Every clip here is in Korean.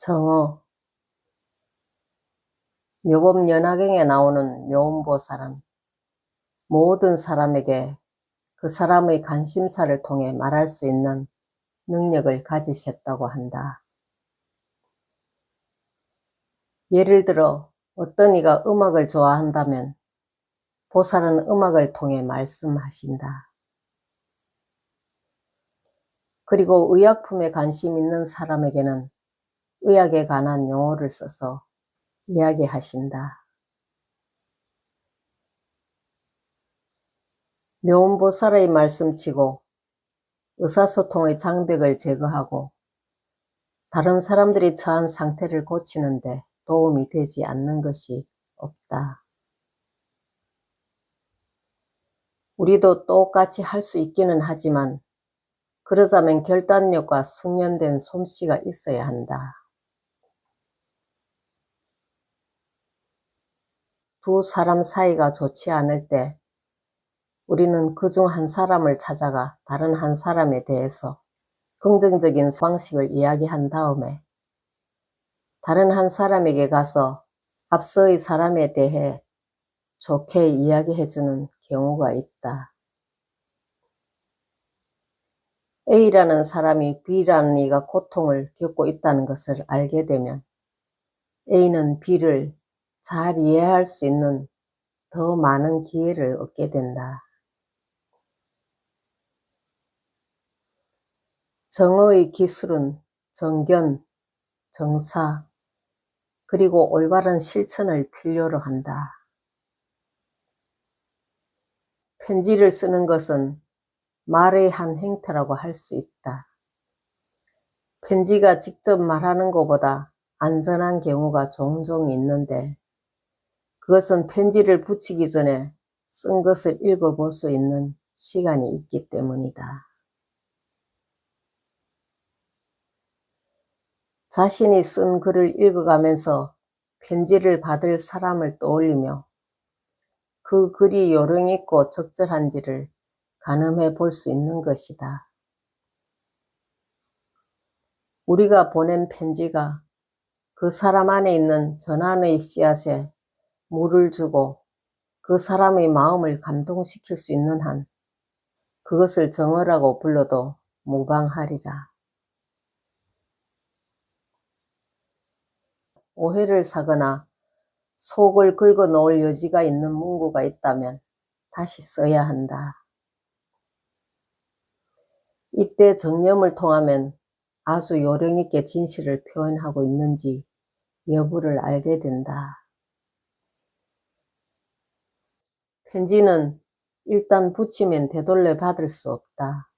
정어, 묘법 연화경에 나오는 묘음보살은 모든 사람에게 그 사람의 관심사를 통해 말할 수 있는 능력을 가지셨다고 한다. 예를 들어 어떤 이가 음악을 좋아한다면 보살은 음악을 통해 말씀하신다. 그리고 의약품에 관심 있는 사람에게는 의학에 관한 용어를 써서 이야기하신다. 묘음보살의 말씀치고 의사소통의 장벽을 제거하고 다른 사람들이 처한 상태를 고치는데 도움이 되지 않는 것이 없다. 우리도 똑같이 할 수 있기는 하지만 그러자면 결단력과 숙련된 솜씨가 있어야 한다. 두 사람 사이가 좋지 않을 때 우리는 그중 한 사람을 찾아가 다른 한 사람에 대해서 긍정적인 방식을 이야기한 다음에 다른 한 사람에게 가서 앞서의 사람에 대해 좋게 이야기해주는 경우가 있다. A라는 사람이 B라는 이가 고통을 겪고 있다는 것을 알게 되면 A는 B를 잘 이해할 수 있는 더 많은 기회를 얻게 된다. 정어의 기술은 정견, 정사, 그리고 올바른 실천을 필요로 한다. 편지를 쓰는 것은 말의 한 행태라고 할 수 있다. 편지가 직접 말하는 것보다 안전한 경우가 종종 있는데 그것은 편지를 붙이기 전에 쓴 것을 읽어볼 수 있는 시간이 있기 때문이다. 자신이 쓴 글을 읽어가면서 편지를 받을 사람을 떠올리며 그 글이 요령 있고 적절한지를 가늠해 볼 수 있는 것이다. 우리가 보낸 편지가 그 사람 안에 있는 전환의 씨앗에 물을 주고 그 사람의 마음을 감동시킬 수 있는 한 그것을 정어라고 불러도 무방하리라. 오해를 사거나 속을 긁어 놓을 여지가 있는 문구가 있다면 다시 써야 한다. 이때 정념을 통하면 아주 요령 있게 진실을 표현하고 있는지 여부를 알게 된다. 편지는 일단 붙이면 되돌려 받을 수 없다.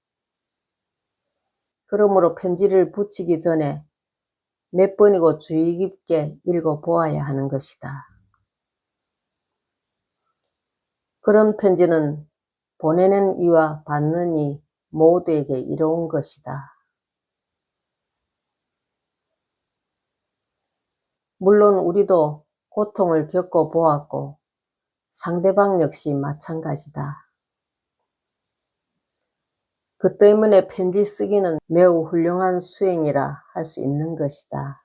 그러므로 편지를 붙이기 전에 몇 번이고 주의 깊게 읽어보아야 하는 것이다. 그런 편지는 보내는 이와 받는 이 모두에게 이로운 것이다. 물론 우리도 고통을 겪어보았고 상대방 역시 마찬가지다. 그 때문에 편지 쓰기는 매우 훌륭한 수행이라 할 수 있는 것이다.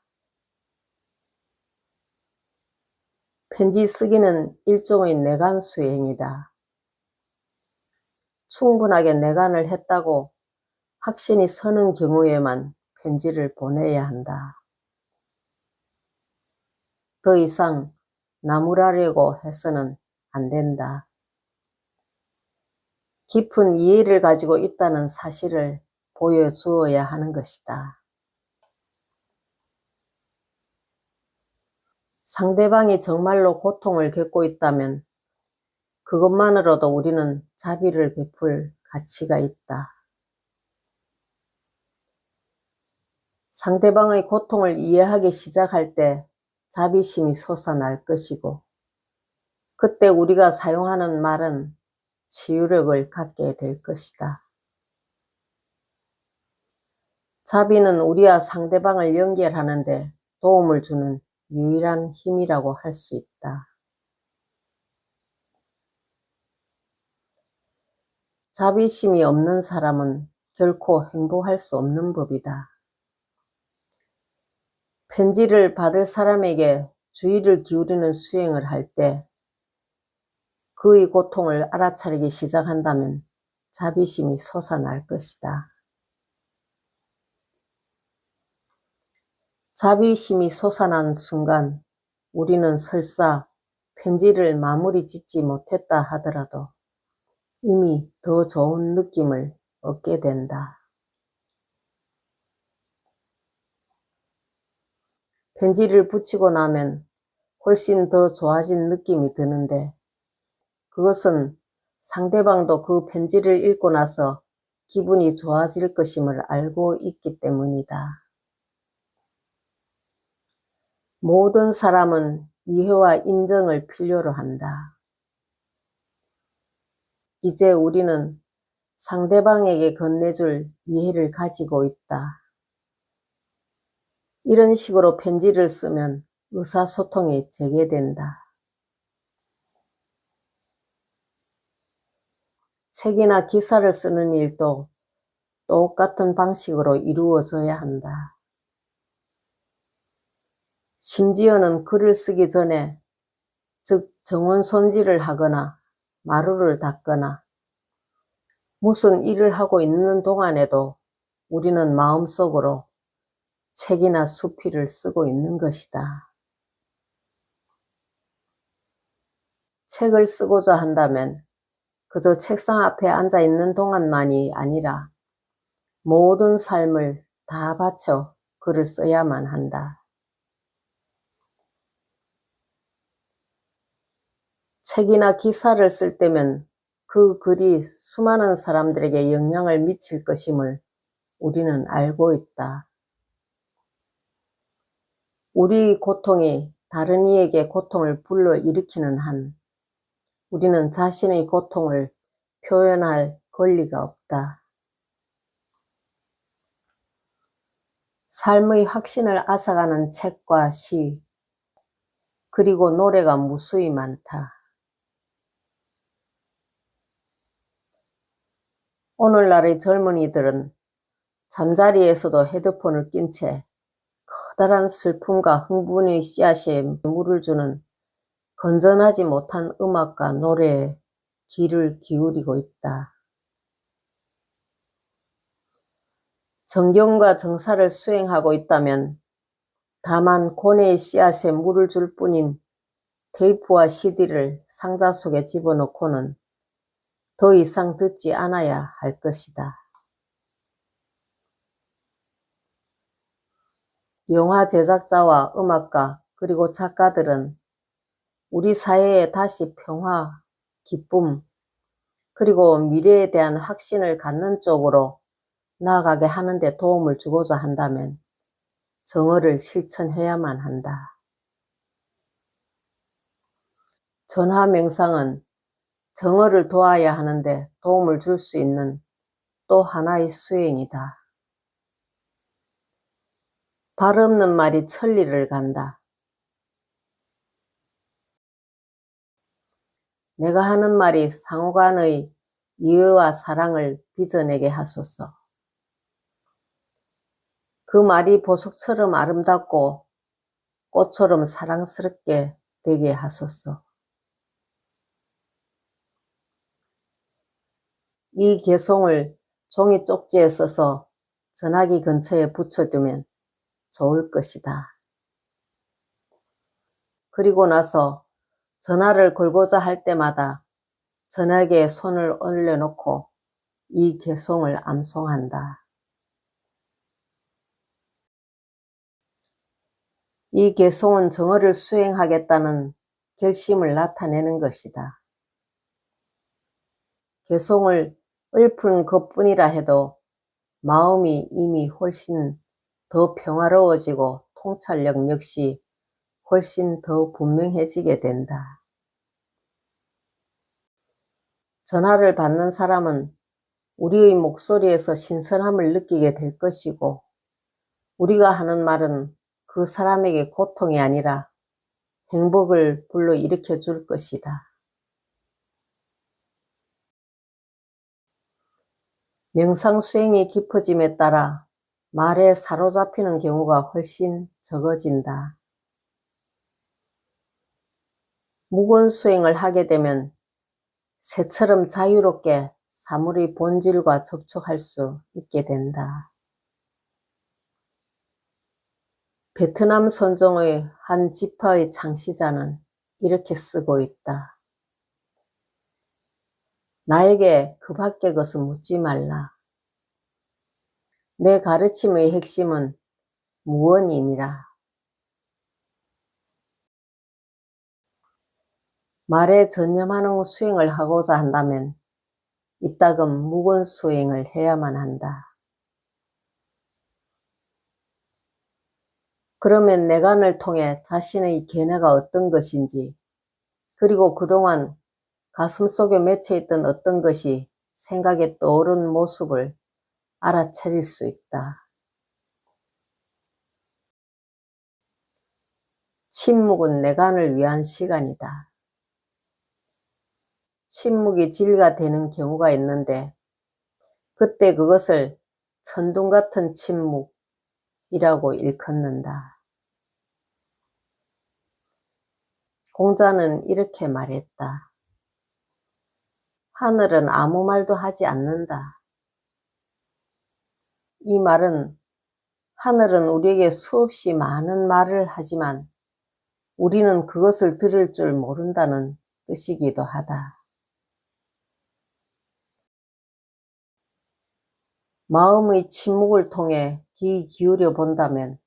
편지 쓰기는 일종의 내관 수행이다. 충분하게 내관을 했다고 확신이 서는 경우에만 편지를 보내야 한다. 더 이상 나무라려고 해서는 안 된다. 깊은 이해를 가지고 있다는 사실을 보여주어야 하는 것이다. 상대방이 정말로 고통을 겪고 있다면 그것만으로도 우리는 자비를 베풀 가치가 있다. 상대방의 고통을 이해하기 시작할 때 자비심이 솟아날 것이고 그때 우리가 사용하는 말은 치유력을 갖게 될 것이다. 자비는 우리와 상대방을 연결하는 데 도움을 주는 유일한 힘이라고 할 수 있다. 자비심이 없는 사람은 결코 행복할 수 없는 법이다. 편지를 받을 사람에게 주의를 기울이는 수행을 할 때 그의 고통을 알아차리기 시작한다면 자비심이 솟아날 것이다. 자비심이 솟아난 순간 우리는 설사 편지를 마무리 짓지 못했다 하더라도 이미 더 좋은 느낌을 얻게 된다. 편지를 붙이고 나면 훨씬 더 좋아진 느낌이 드는데 그것은 상대방도 그 편지를 읽고 나서 기분이 좋아질 것임을 알고 있기 때문이다. 모든 사람은 이해와 인정을 필요로 한다. 이제 우리는 상대방에게 건네줄 이해를 가지고 있다. 이런 식으로 편지를 쓰면 의사소통이 재개된다. 책이나 기사를 쓰는 일도 똑같은 방식으로 이루어져야 한다. 심지어는 글을 쓰기 전에, 즉 정원 손질을 하거나 마루를 닦거나 무슨 일을 하고 있는 동안에도 우리는 마음속으로 책이나 수필을 쓰고 있는 것이다. 책을 쓰고자 한다면 그저 책상 앞에 앉아 있는 동안만이 아니라 모든 삶을 다 바쳐 글을 써야만 한다. 책이나 기사를 쓸 때면 그 글이 수많은 사람들에게 영향을 미칠 것임을 우리는 알고 있다. 우리 고통이 다른 이에게 고통을 불러일으키는 한 우리는 자신의 고통을 표현할 권리가 없다. 삶의 확신을 앗아가는 책과 시, 그리고 노래가 무수히 많다. 오늘날의 젊은이들은 잠자리에서도 헤드폰을 낀 채 커다란 슬픔과 흥분의 씨앗에 물을 주는 건전하지 못한 음악과 노래에 귀를 기울이고 있다. 정경과 정사를 수행하고 있다면 다만 고뇌의 씨앗에 물을 줄 뿐인 테이프와 CD를 상자 속에 집어넣고는 더 이상 듣지 않아야 할 것이다. 영화 제작자와 음악가 그리고 작가들은 우리 사회에 다시 평화, 기쁨, 그리고 미래에 대한 확신을 갖는 쪽으로 나아가게 하는 데 도움을 주고자 한다면 정어를 실천해야만 한다. 전화 명상은 정어를 도와야 하는데 도움을 줄 수 있는 또 하나의 수행이다. 발 없는 말이 천리를 간다. 내가 하는 말이 상호간의 이해와 사랑을 빚어내게 하소서. 그 말이 보석처럼 아름답고 꽃처럼 사랑스럽게 되게 하소서. 이 개송을 종이 쪽지에 써서 전화기 근처에 붙여두면 좋을 것이다. 그리고 나서 전화를 걸고자 할 때마다 전화기에 손을 올려놓고 이 개송을 암송한다. 이 개송은 정어를 수행하겠다는 결심을 나타내는 것이다. 개송을 읊은 것뿐이라 해도 마음이 이미 훨씬 더 평화로워지고 통찰력 역시 훨씬 더 분명해지게 된다. 전화를 받는 사람은 우리의 목소리에서 신선함을 느끼게 될 것이고 우리가 하는 말은 그 사람에게 고통이 아니라 행복을 불러일으켜 줄 것이다. 명상 수행이 깊어짐에 따라 말에 사로잡히는 경우가 훨씬 적어진다. 묵언수행을 하게 되면 새처럼 자유롭게 사물의 본질과 접촉할 수 있게 된다. 베트남 선종의 한 지파의 창시자는 이렇게 쓰고 있다. 나에게 그 밖의 것은 묻지 말라. 내 가르침의 핵심은 무언이니라. 말에 전념하는 수행을 하고자 한다면 이따금 묵은 수행을 해야만 한다. 그러면 내관을 통해 자신의 견해가 어떤 것인지, 그리고 그동안 가슴속에 맺혀있던 어떤 것이 생각에 떠오른 모습을 알아차릴 수 있다. 침묵은 내관을 위한 시간이다. 침묵이 진리가 되는 경우가 있는데 그때 그것을 천둥 같은 침묵이라고 일컫는다. 공자는 이렇게 말했다. 하늘은 아무 말도 하지 않는다. 이 말은 하늘은 우리에게 수없이 많은 말을 하지만 우리는 그것을 들을 줄 모른다는 뜻이기도 하다. 마음의 침묵을 통해 귀 기울여 본다면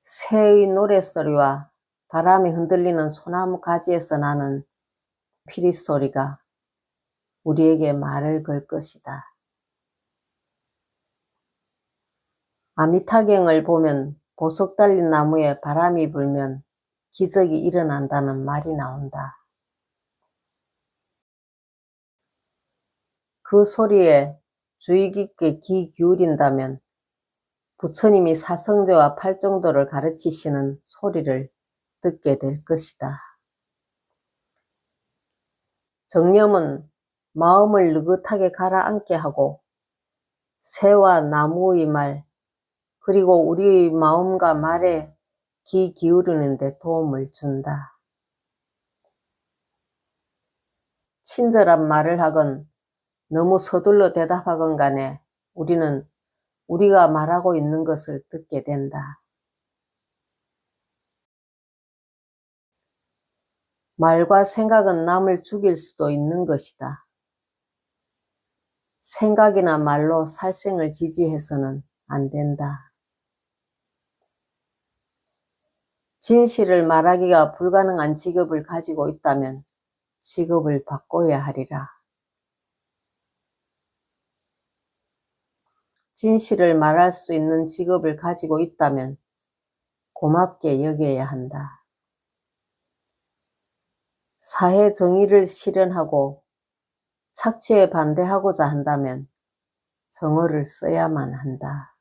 새의 노랫소리와 바람이 흔들리는 소나무 가지에서 나는 피리소리가 우리에게 말을 걸 것이다. 아미타경을 보면 보석 달린 나무에 바람이 불면 기적이 일어난다는 말이 나온다. 그 소리에 주의 깊게 귀 기울인다면 부처님이 사성제와 팔정도를 가르치시는 소리를 듣게 될 것이다. 정념은 마음을 느긋하게 가라앉게 하고 새와 나무의 말, 그리고 우리의 마음과 말에 귀 기울이는 데 도움을 준다. 친절한 말을 하건 너무 서둘러 대답하건 간에 우리는 우리가 말하고 있는 것을 듣게 된다. 말과 생각은 남을 죽일 수도 있는 것이다. 생각이나 말로 살생을 지지해서는 안 된다. 진실을 말하기가 불가능한 직업을 가지고 있다면 직업을 바꿔야 하리라. 진실을 말할 수 있는 직업을 가지고 있다면 고맙게 여겨야 한다. 사회 정의를 실현하고 착취에 반대하고자 한다면 정어를 써야만 한다.